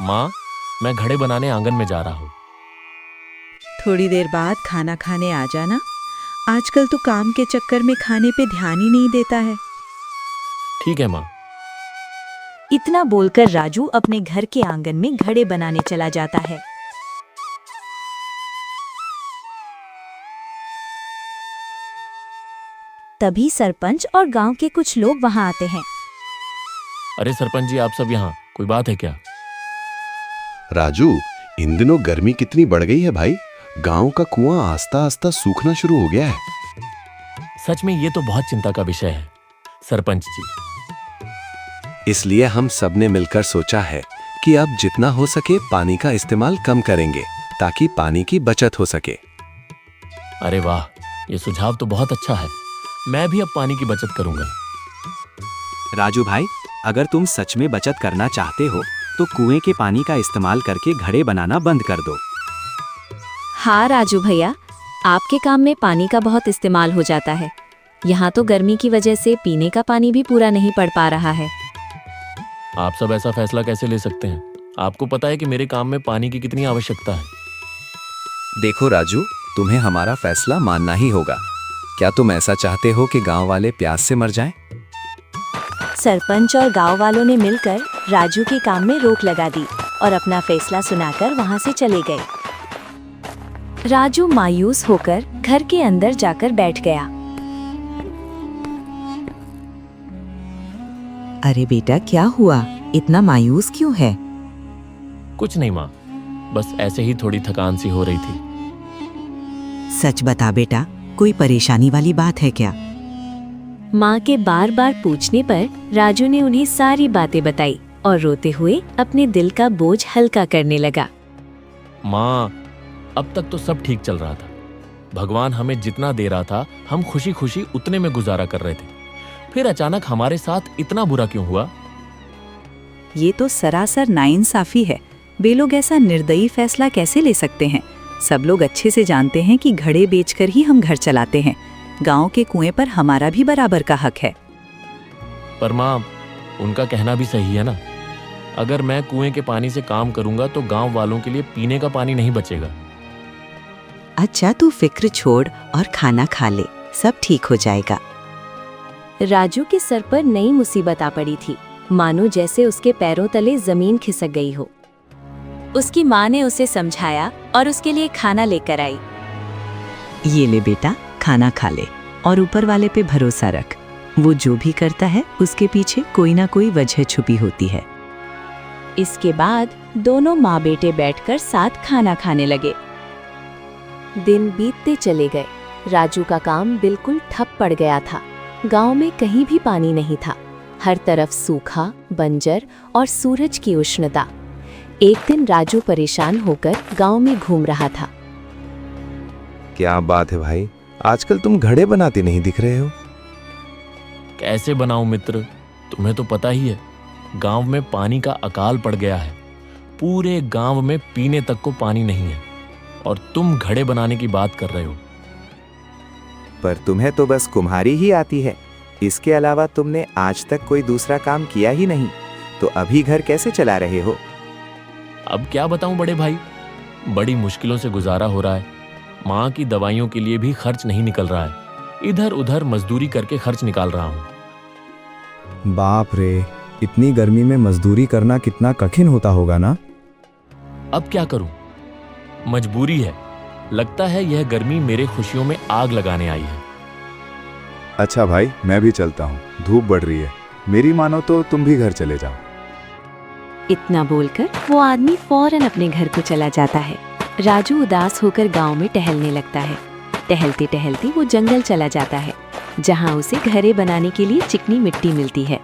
माँ, मैं घड़े बनाने आंगन में जा रहा हूँ। थोड़ी देर बाद खाना खाने आ जाना। आजकल तो काम के चक्कर में खाने पे ध्यान ही नहीं देता है। ठीक है माँ। इतना बोलकर राजू अपने घर के आंगन में घड़े बनाने चला जाता है। तभी सरपंच और गांव के कुछ लोग वहां आते हैं। अरे सरपंच जी, आप सब यहाँ, कोई बात है क्या? राजू, इन दिनों गर्मी कितनी बढ़ गई है भाई। गांव का कुआं आस्ता आस्ता सूखना शुरू हो गया है। सच में ये तो बहुत चिंता का विषय है सरपंच जी। इसलिए हम सब ने मिलकर सोचा है कि अब जितना हो सके पानी का इस्तेमाल कम करेंगे ताकि पानी की बचत हो सके। अरे वाह, ये सुझाव तो बहुत अच्छा है। मैं भी अब पानी की बचत करूंगा। राजू भाई, अगर तुम सच में बचत करना चाहते हो तो कुएं के पानी का इस्तेमाल करके घड़े बनाना बंद कर दो। हाँ राजू भैया, आपके काम में पानी का बहुत इस्तेमाल हो जाता है। यहाँ तो गर्मी की वजह से पीने का पानी भी पूरा नहीं पड़ पा रहा है। आप सब ऐसा फैसला कैसे ले सकते हैं? आपको पता है कि मेरे काम में पानी की कितनी आवश्यकता है। देखो राजू, तुम्हें हमारा फैसला मानना ही होगा। क्या तुम ऐसा चाहते हो कि गांव वाले प्यास से मर जाएं? सरपंच और गांव वालों ने मिलकर राजू के काम में रोक लगा दी और अपना फैसला सुनाकर वहां से चले गए। राजू मायूस होकर घर के अंदर जाकर बैठ गया। अरे बेटा, क्या हुआ? इतना मायूस क्यों है? कुछ नहीं माँ, बस ऐसे ही थोड़ी थकान सी हो रही थी। सच बता बेटा, कोई परेशानी वाली बात है क्या? माँ के बार बार पूछने पर राजू ने उन्हें सारी बातें बताई और रोते हुए अपने दिल का बोझ हल्का करने लगा। माँ, अब तक तो सब ठीक चल रहा था। भगवान हमें जितना दे रहा था हम खुशी खुशी उतने में गुजारा कर रहे थे। फिर अचानक हमारे साथ इतना बुरा क्यों हुआ? ये तो सरासर नाइंसाफी है। वे लोग ऐसा निर्दयी फैसला कैसे ले सकते हैं? सब लोग अच्छे से जानते हैं कि घड़े बेचकर ही हम घर चलाते हैं। गांव के कुएं पर हमारा भी बराबर का हक है। पर माँ, उनका कहना भी सही है ना। अगर मैं कुएं के पानी से काम करूंगा तो गांव वालों के लिए पीने का पानी नहीं बचेगा। अच्छा, तू फिक्र छोड़ और खाना खा ले, सब ठीक हो जाएगा। राजू के सर पर नई मुसीबत आ पड़ी थी, मानो जैसे उसके पैरों तले जमीन खिसक गई हो। उसकी माँ ने उसे समझाया और उसके लिए खाना लेकर आई। ये ले बेटा, खाना खा ले और ऊपर वाले पे भरोसा रख। वो जो भी करता है उसके पीछे कोई ना कोई वजह छुपी होती है। इसके बाद दोनों माँ बेटे बैठकर साथ खाना खाने लगे। दिन बीतते चले गए। राजू का काम बिल्कुल ठप पड़ गया था। गांव में कहीं भी पानी नहीं था। हर तरफ सूखा, बंजर और सूरज की उष्णता। एक दिन राजू परेशान होकर गांव में घूम रहा था। क्या बात है भाई, आजकल तुम घड़े बनाते नहीं दिख रहे हो। कैसे बनाऊं मित्र, तुम्हें तो पता ही है, गांव में पानी का अकाल पड़ गया है। पूरे गांव में पीने तक को पानी नहीं है और तुम घड़े बनाने की बात कर रहे हो। पर तुम्हें तो बस कुम्हारी ही आती है। इसके अलावा तुमने आज तक कोई दूसरा काम किया ही नहीं, तो अभी घर कैसे चला रहे हो? अब क्या बताऊं बड़े भाई, बड़ी मुश्किलों से गुजारा हो रहा है। माँ की दवाइयों के लिए भी खर्च नहीं निकल रहा है। इधर उधर मजदूरी करके खर्च निकाल रहा हूँ। बाप रे, इतनी गर्मी में मजदूरी करना कितना कठिन होता होगा ना। अब क्या करूं, मजबूरी है। लगता है यह गर्मी मेरे खुशियों में आग लगाने आई है। अच्छा भाई, मैं भी चलता हूँ, धूप बढ़ रही है। मेरी मानो तो तुम भी घर चले जाओ। इतना बोलकर वो आदमी फौरन अपने घर को चला जाता है। राजू उदास होकर गांव में टहलने लगता है। टहलते टहलते वो जंगल चला जाता है, जहां उसे घरे बनाने के लिए चिकनी मिट्टी मिलती है।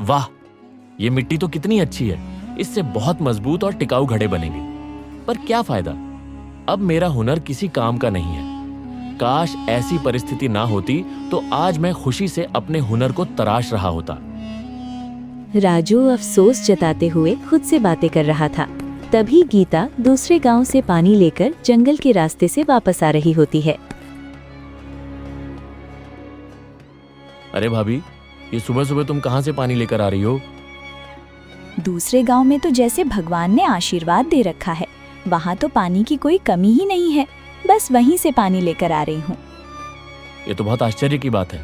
वाह, ये मिट्टी तो कितनी अच्छी है। इससे बहुत मजबूत और टिकाऊ घड़े बनेंगे। पर क्या फायदा, अब मेरा हुनर किसी काम का नहीं है। काश ऐसी परिस्थिति ना होती तो आज मैं खुशी से अपने हुनर को तराश रहा होता। राजू अफसोस जताते हुए खुद से बातें कर रहा था। तभी गीता दूसरे गांव से पानी लेकर जंगल के रास्ते से वापस आ रही होती है। अरे भाभी, ये सुबह सुबह तुम कहाँ से पानी लेकर आ रही हो? दूसरे गांव में तो जैसे भगवान ने आशीर्वाद दे रखा है, वहाँ तो पानी की कोई कमी ही नहीं है। बस वहीं से पानी लेकर आ रही हूँ। ये तो बहुत आश्चर्य की बात है।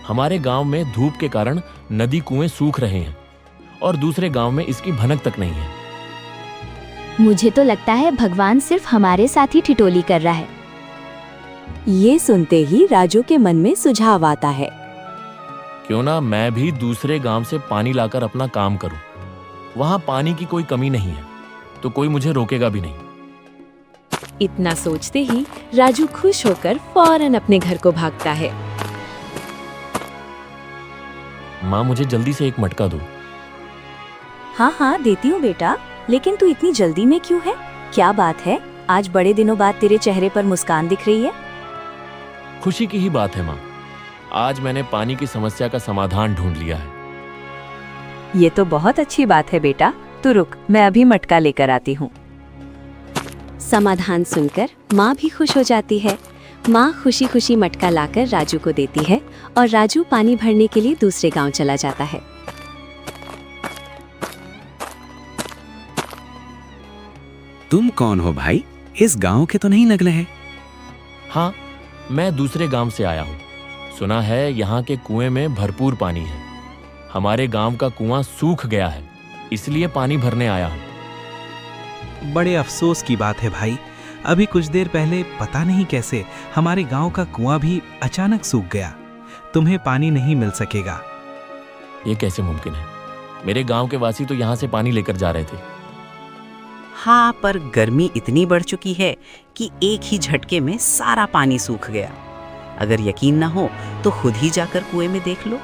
हमारे गांव में धूप के कारण नदी कुएं सूख रहे हैं और दूसरे गांव में इसकी भनक तक नहीं है। मुझे तो लगता है भगवान सिर्फ हमारे साथ ही ठिठोली कर रहा है। ये सुनते ही राजू के मन में सुझाव आता है। क्यों ना मैं भी दूसरे गांव से पानी लाकर अपना काम करूं। वहां पानी की कोई कमी नहीं है, तो कोई मुझे रोकेगा भी नहीं। इतना सोचते ही राजू खुश होकर फौरन अपने घर को भागता है। माँ, मुझे जल्दी से एक मटका दो। हाँ हाँ, देती हूँ बेटा, लेकिन तू इतनी जल्दी में क्यों है? क्या बात है? आज बड़े दिनों बाद तेरे चेहरे पर मुस्कान दिख रही है। खुशी की ही बात है माँ। आज मैंने पानी की समस्या का समाधान ढूंढ लिया है। ये तो बहुत अच्छी बात है बेटा। तू रुक, मैं अभी मटका लेकर आती हूँ। समाधान सुनकर माँ भी खुश हो जाती है। माँ खुशी खुशी मटका लाकर राजू को देती है और राजू पानी भरने के लिए दूसरे गांव चला जाता है। तुम कौन हो भाई? इस गांव के तो नहीं लग रहे। हाँ, मैं दूसरे गांव से आया हूँ। सुना है यहाँ के कुएं में भरपूर पानी है। हमारे गांव का कुआं सूख गया है, इसलिए पानी भरने आया हूँ। बड़े अफसोस की बात है भाई। अभी कुछ देर पहले पता नहीं कैसे हमारे गांव का कुआं भी अचानक सूख गया। तुम्हें पानी नहीं मिल सकेगा। ये कैसे मुमकिन है? मेरे गांव के वासी तो यहाँ से पानी लेकर जा रहे थे। हाँ, पर गर्मी इतनी बढ़ चुकी है कि एक ही झटके में सारा पानी सूख गया। अगर यकीन ना हो तो खुद ही जाकर कुएं में देख लो।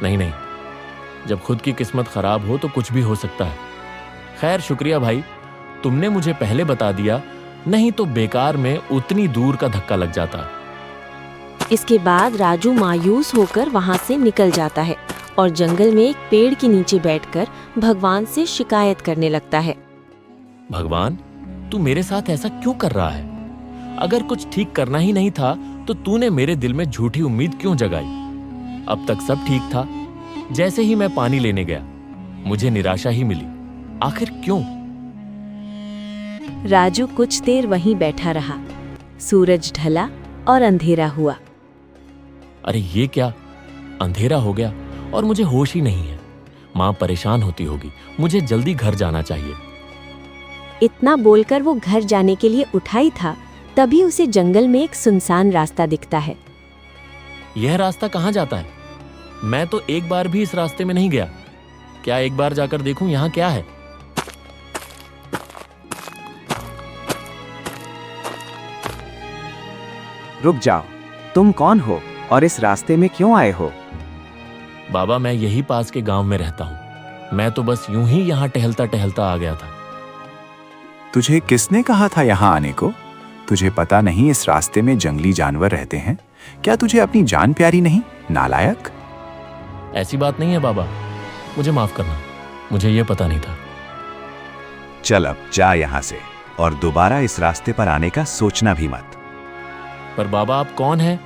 नहीं नहीं, जब खुद की किस्मत खराब हो तो कुछ भी हो सकता है। खैर, शुक्रिया भाई, तुमने मुझे पहले बता दिया, नहीं तो बेकार में उतनी दूर का धक्का लग जाता। इसके बाद राजू मायूस होकर वहां से निकल जाता है और जंगल में एक पेड़ के नीचे बैठकर भगवान से शिकायत करने लगता है। भगवान, तू मेरे साथ ऐसा क्यों कर रहा है? अगर कुछ ठीक करना ही नहीं था तो तूने मेरे दिल में झूठी उम्मीद क्यों जगाई? अब तक सब ठीक था। जैसे ही मैं पानी लेने गया, मुझे निराशा ही मिली। आखिर क्यों? राजू कुछ देर वहीं बैठा रहा। सूरज ढला और अंधेरा हुआ। अरे ये क्या, अंधेरा हो गया और मुझे होश ही नहीं है। माँ परेशान होती होगी। मुझे जल्दी घर जाना चाहिए। इतना बोलकर वो घर जाने के लिए उठा ही था, तभी उसे जंगल में एक सुनसान रास्ता दिखता है। यह रास्ता कहाँ जाता है? मैं तो एक बार भी इस रास्ते में नहीं गया। क्या एक बार जाकर देखूं यहाँ क्या है? रुक जाओ, तुम कौन हो और इस रास्ते में क्यों आए हो? बाबा, मैं यही पास के गांव में रहता हूँ। मैं तो बस यूं ही यहाँ टहलता टहलता आ गया था। तुझे किसने कहा था यहाँ आने को? तुझे पता नहीं इस रास्ते में जंगली जानवर रहते हैं? क्या तुझे अपनी जान प्यारी नहीं, नालायक? ऐसी बात नहीं है बाबा, मुझे माफ करना। मुझे ये पता नहीं था। चल अब जा यहाँ से और दोबारा इस रास्ते पर आने का सोचना भी मत। पर बाबा, आप कौन हैं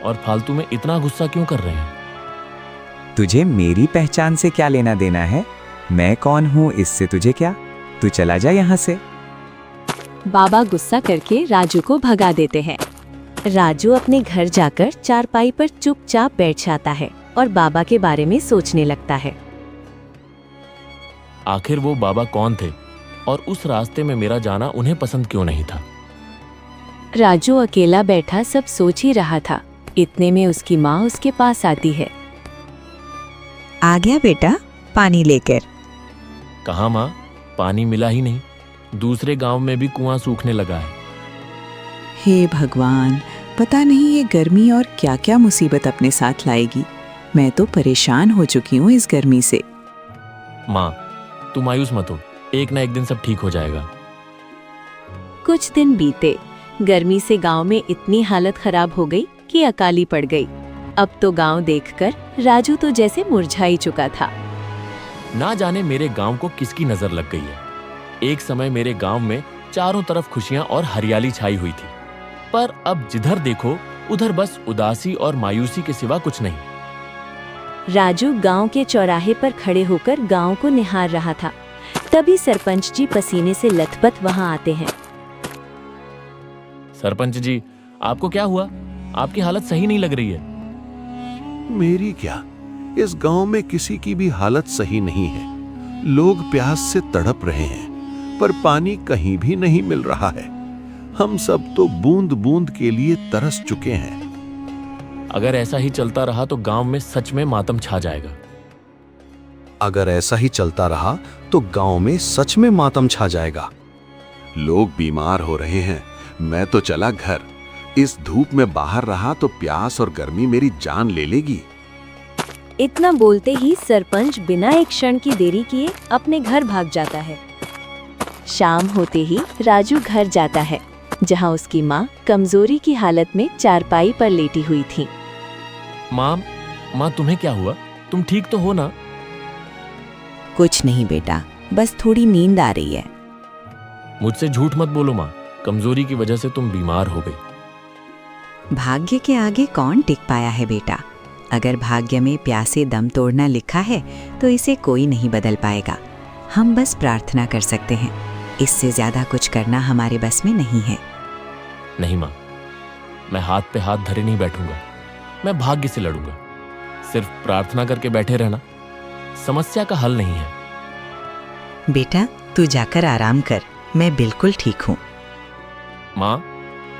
और फालतू में इतना गुस्सा क्यों कर रहे हैं? तुझे मेरी पहचान से क्या लेना देना है? मैं कौन हूँ इससे तुझे क्या? तू चला जा यहाँ से। बाबा गुस्सा करके राजू को भगा देते हैं। राजू अपने घर जाकर चारपाई पर चुपचाप बैठ जाता है और बाबा के बारे में सोचने लगता है। आखिर वो बाबा कौन थे और उस रास्ते में मेरा जाना उन्हें पसंद क्यों नहीं था? राजू अकेला बैठा सब सोच ही रहा था। इतने में उसकी माँ उसके पास आती है। आ गया बेटा, पानी लेकर। कहाँ माँ, पानी मिला ही नहीं। दूसरे गांव में भी कुआं सूखने लगा है। हे भगवान, पता नहीं ये गर्मी और क्या क्या मुसीबत अपने साथ लाएगी। मैं तो परेशान हो चुकी हूँ इस गर्मी से। माँ, तू मायूस मत हो, एक ना एक दिन सब ठीक हो जाएगा। कुछ दिन बीते। गर्मी से गांव में इतनी हालत खराब हो गई कि अकाली पड़ गई। अब तो गांव देखकर राजू तो जैसे मुरझा ही चुका था। ना जाने मेरे गांव को किसकी नजर लग गई है। एक समय मेरे गांव में चारों तरफ खुशियां और हरियाली छाई हुई थी, पर अब जिधर देखो उधर बस उदासी और मायूसी के सिवा कुछ नहीं। राजू गांव के चौराहे पर खड़े होकर गांव को निहार रहा था। तभी सरपंच जी पसीने से लथपथ वहां आते हैं। सरपंच जी, आपको क्या हुआ? आपकी हालत सही नहीं लग रही है। मेरी क्या, इस गांव में किसी की भी हालत सही नहीं है। लोग प्यास से तड़प रहे हैं, पर पानी कहीं भी नहीं मिल रहा है। हम सब तो बूंद बूंद के लिए तरस चुके हैं। अगर ऐसा ही चलता रहा तो गांव में सच में मातम छा जाएगा। अगर ऐसा ही चलता रहा तो गांव में सच में मातम छा जाएगा। लोग बीमार हो रहे हैं, मैं तो चला घर। इस धूप में बाहर रहा तो प्यास और गर्मी मेरी जान ले लेगी। इतना बोलते ही सरपंच बिना एक क्षण की देरी किए अपने घर भाग जाता है। शाम होते ही राजू घर जाता है, जहां उसकी माँ कमजोरी की हालत में चारपाई पर लेटी हुई थी। माँ, तुम्हें क्या हुआ? तुम ठीक तो हो ना? कुछ नहीं बेटा, बस थोड़ी नींद आ रही है। मुझसे झूठ मत बोलो माँ, कमजोरी की वजह से तुम बीमार हो गई। भाग्य के आगे कौन टिक पाया है बेटा? अगर भाग्य में प्यासे दम तोड़ना लिखा है तो इसे कोई नहीं बदल पाएगा। हम बस प्रार्थना कर सकते हैं, इससे ज्यादा कुछ करना हमारे बस में नहीं है। नहीं माँ, मैं हाथ पे हाथ धरे नहीं बैठूंगा। मैं भाग्य से लड़ूंगा। सिर्फ प्रार्थना करके बैठे रहना समस्या का हल नहीं है। बेटा तू जाकर आराम कर, मैं बिल्कुल ठीक हूँ। माँ,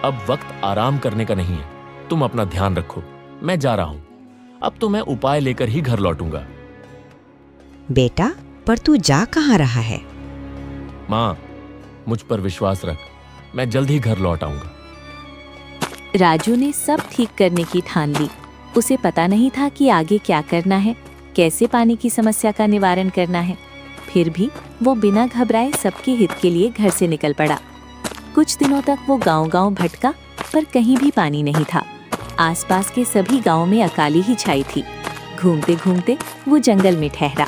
अब वक्त आराम करने का नहीं है। तुम अपना ध्यान रखो, मैं जा रहा हूं। अब तो मैं उपाय लेकर ही घर लौटूंगा। बेटा पर तू जा कहाँ रहा है? माँ, मुझ पर विश्वास रख, मैं जल्द ही घर लौट आऊंगा। राजू ने सब ठीक करने की ठान ली। उसे पता नहीं था कि आगे क्या करना है, कैसे पानी की समस्या का निवारण करना है। फिर भी वो बिना घबराए सबके हित के लिए घर से निकल पड़ा। कुछ दिनों तक वो गांव-गांव भटका, पर कहीं भी पानी नहीं था। आसपास के सभी गांवों में अकाली ही छाई थी। घूमते घूमते वो जंगल में ठहरा।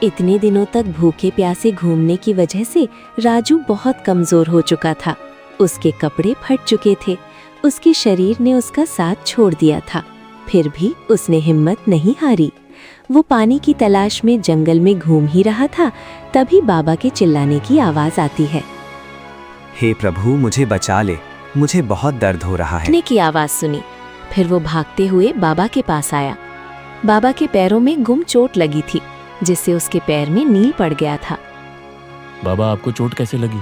इतने दिनों तक भूखे प्यासे घूमने की वजह से राजू बहुत कमजोर हो चुका था। उसके कपड़े फट चुके थे। उसके शरीर ने उसका साथ छोड़ दिया था। फिर भी उसने हिम्मत नहीं हारी। वो पानी की तलाश में जंगल में घूम ही रहा था, तभी बाबा के चिल्लाने की आवाज आती है। हे प्रभु, मुझे बचा ले, मुझे बहुत दर्द हो रहा है। ने की आवाज सुनी। फिर वो भागते हुए बाबा के पास आया। बाबा के पैरों में गुम चोट लगी थी, जिससे उसके पैर में नील पड़ गया था। बाबा, आपको चोट कैसे लगी?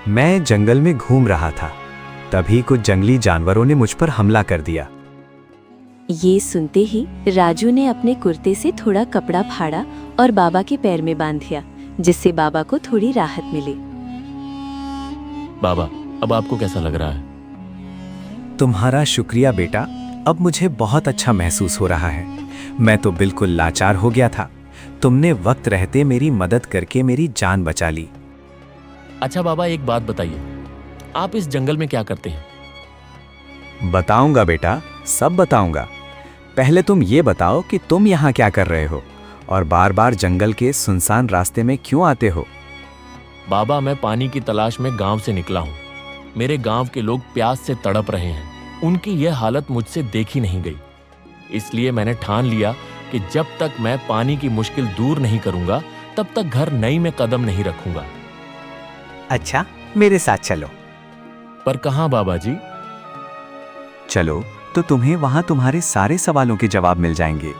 मैं जंगल में घूम रहा था, तभी कुछ जंगली जानवरों ने मुझ पर हमला कर दिया। ये सुनते ही राजू ने अपने कुर्ते से थोड़ा कपड़ा फाड़ा और बाबा के पैर में बांध दिया, जिससे बाबा को थोड़ी राहत मिली। बाबा, अब आपको कैसा लग रहा है? तुम्हारा शुक्रिया बेटा, अब मुझे बहुत अच्छा महसूस हो रहा है। मैं तो बिल्कुल लाचार हो गया था। तुमने वक्त रहते मेरी मदद करके मेरी जान बचा ली। अच्छा बाबा, एक बात बताइए, आप इस जंगल में क्या करते हैं? बताऊंगा बेटा, सब बताऊंगा। पहले तुम ये बताओ कि तुम यहाँ क्या कर रहे हो और बार बार जंगल के सुनसान रास्ते में क्यों आते हो? बाबा, मैं पानी की तलाश में गांव से निकला हूँ। मेरे गांव के लोग प्यास से तड़प रहे हैं। उनकी यह हालत मुझसे देखी नहीं गई। इसलिए मैंने ठान लिया कि जब तक मैं पानी की मुश्किल दूर नहीं करूंगा, तब तक घर नई में कदम नहीं रखूंगा। अच्छा, मेरे साथ चलो। पर कहाँ बाबा जी? चलो तो तुम्हें वहां तुम्हारे सारे सवालों के जवाब मिल जाएंगे।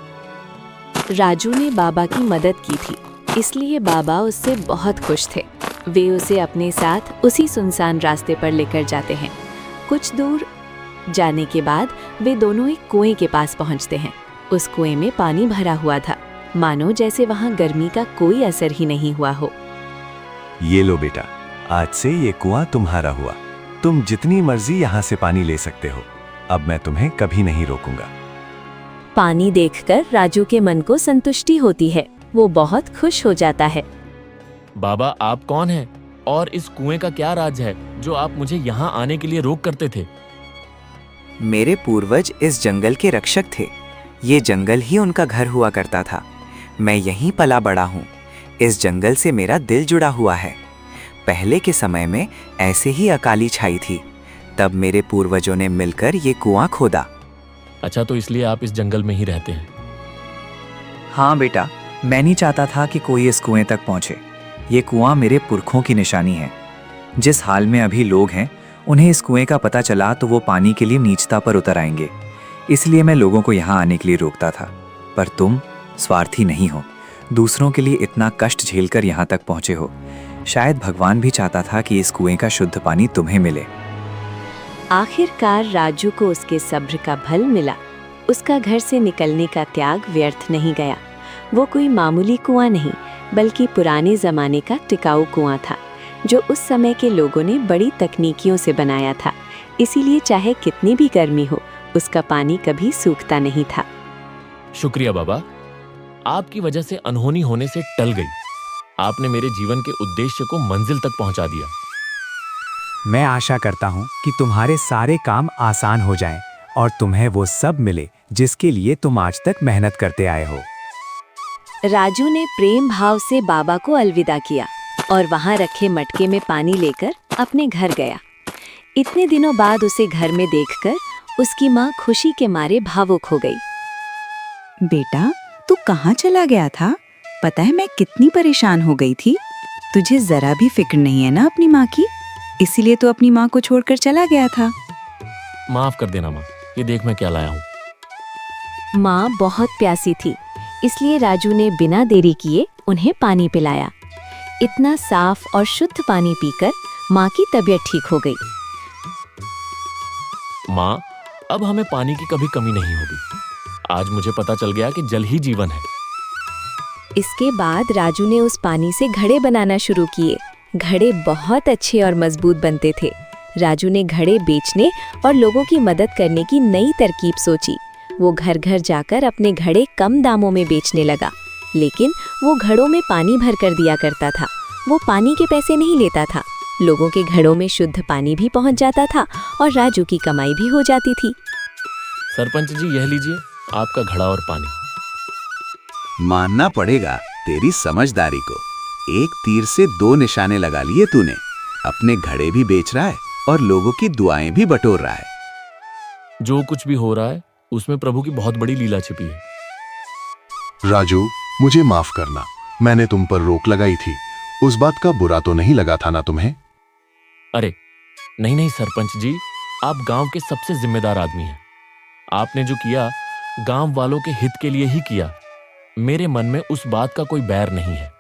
राजू ने बाबा की मदद की थी, इसलिए बाबा उससे बहुत खुश थे। वे उसे अपने साथ उसी सुनसान रास्ते पर लेकर जाते हैं। कुछ दूर जाने के बाद वे दोनों एक कुएं के पास पहुंचते हैं। उस कुएं में पानी भरा हुआ था, मानो जैसे वहां गर्मी का कोई असर ही नहीं हुआ हो। ये लो बेटा, आज से ये कुआं तुम्हारा हुआ। तुम जितनी मर्जी यहाँ से पानी ले सकते हो। अब मैं तुम्हें कभी नहीं रोकूंगा। पानी देखकर राजू के मन को संतुष्टि होती है। वो बहुत खुश हो जाता है। बाबा, आप कौन हैं? और इस कुएं का क्या राज है जो आप मुझे यहाँ आने के लिए रोक करते थे? मेरे पूर्वज इस जंगल के रक्षक थे। ये जंगल ही उनका घर हुआ करता था। मैं यहीं पला बड़ा हूँ। इस जंगल से मेरा दिल जुड़ा हुआ है। पहले के समय में ऐसे ही अकाली छाई थी। तब मेरे पूर्वजों ने मिलकर ये कुआं खोदा। अच्छा, तो इसलिए आप इस जंगल में ही रहते हैं? हाँ बेटा, मैं नहीं चाहता था कि कोई इस कुएं तक पहुंचे। ये कुआं मेरे पुरखों की निशानी है। जिस हाल में अभी लोग हैं, उन्हें इस कुएं का पता चला तो वो पानी के लिए नीचता पर उतर आएंगे। इसलिए मैं लोगों को यहाँ आने के लिए रोकता था। पर तुम स्वार्थी नहीं हो, दूसरों के लिए इतना कष्ट झेलकर यहाँ तक पहुँचे हो। शायद भगवान भी चाहता था कि इस कुएं का शुद्ध पानी तुम्हें मिले। आखिरकार राजू को उसके सब्र का फल मिला। उसका घर से निकलने का त्याग व्यर्थ नहीं गया। वो कोई मामूली कुआं नहीं, बल्कि पुराने जमाने का टिकाऊ कुआं था, जो उस समय के लोगों ने बड़ी तकनीकियों से बनाया था। इसीलिए चाहे कितनी भी गर्मी हो, उसका पानी कभी सूखता नहीं था। शुक्रिया बाबा, आपकी वजह से अनहोनी होने से टल गई। आपने मेरे जीवन के उद्देश्य को मंजिल तक पहुंचा दिया। मैं आशा करता हूँ कि तुम्हारे सारे काम आसान हो जाएं और तुम्हें वो सब मिले जिसके लिए तुम आज तक मेहनत करते आए हो। राजू ने प्रेम भाव से बाबा को अलविदा किया और वहां रखे मटके में पानी लेकर अपने घर गया। इतने दिनों बाद उसे घर में देखकर उसकी माँ खुशी के मारे भावुक हो गई। बेटा, तू कहाँ चला गया था? पता है मैं कितनी परेशान हो गई थी। तुझे जरा भी फिक्र नहीं है ना अपनी माँ की, इसीलिए तो अपनी माँ को छोड़कर चला गया था। माफ कर देना माँ, ये देख मैं क्या लाया हूँ। माँ बहुत प्यासी थी, इसलिए राजू ने बिना देरी किए उन्हें पानी पिलाया। इतना साफ और शुद्ध पानी पीकर माँ की तबीयत ठीक हो गई। माँ, अब हमें पानी की कभी कमी नहीं होगी। आज मुझे पता चल गया कि जल ही जीवन है। इसके बाद राजू ने उस पानी से घड़े बनाना शुरू किए। घड़े बहुत अच्छे और मजबूत बनते थे। राजू ने घड़े बेचने और लोगों की मदद करने की नई तरकीब सोची। वो घर घर जाकर अपने घड़े कम दामों में बेचने लगा, लेकिन वो घड़ों में पानी भर कर दिया करता था। वो पानी के पैसे नहीं लेता था। लोगों के घड़ों में शुद्ध पानी भी पहुंच जाता था और राजू की कमाई भी हो जाती थी। सरपंच जी, यह लीजिए आपका घड़ा और पानी। मानना पड़ेगा तेरी समझदारी को। एक तीर से दो निशाने लगा लिए तूने। अपने घड़े भी बेच रहा है और लोगों की दुआएं भी बटोर रहा है। जो कुछ भी हो रहा है उसमें प्रभु की बहुत बड़ी लीला छिपी है। राजू, मुझे माफ करना, मैंने तुम पर रोक लगाई थी। उस बात का बुरा तो नहीं लगा था ना तुम्हें? अरे नहीं नहीं सरपंच जी, आप गांव के सबसे जिम्मेदार आदमी हैं। आपने जो किया गांव वालों के हित के लिए ही किया। मेरे मन में उस बात का कोई बैर नहीं है।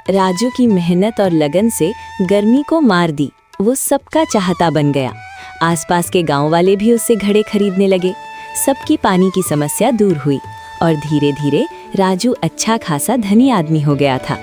राजू की मेहनत और लगन से गर्मी को मार दी। वो सबका चाहता बन गया। आसपास के गांव वाले भी उससे घड़े खरीदने लगे। सबकी पानी की समस्या दूर हुई और धीरे धीरे राजू अच्छा खासा धनी आदमी हो गया था।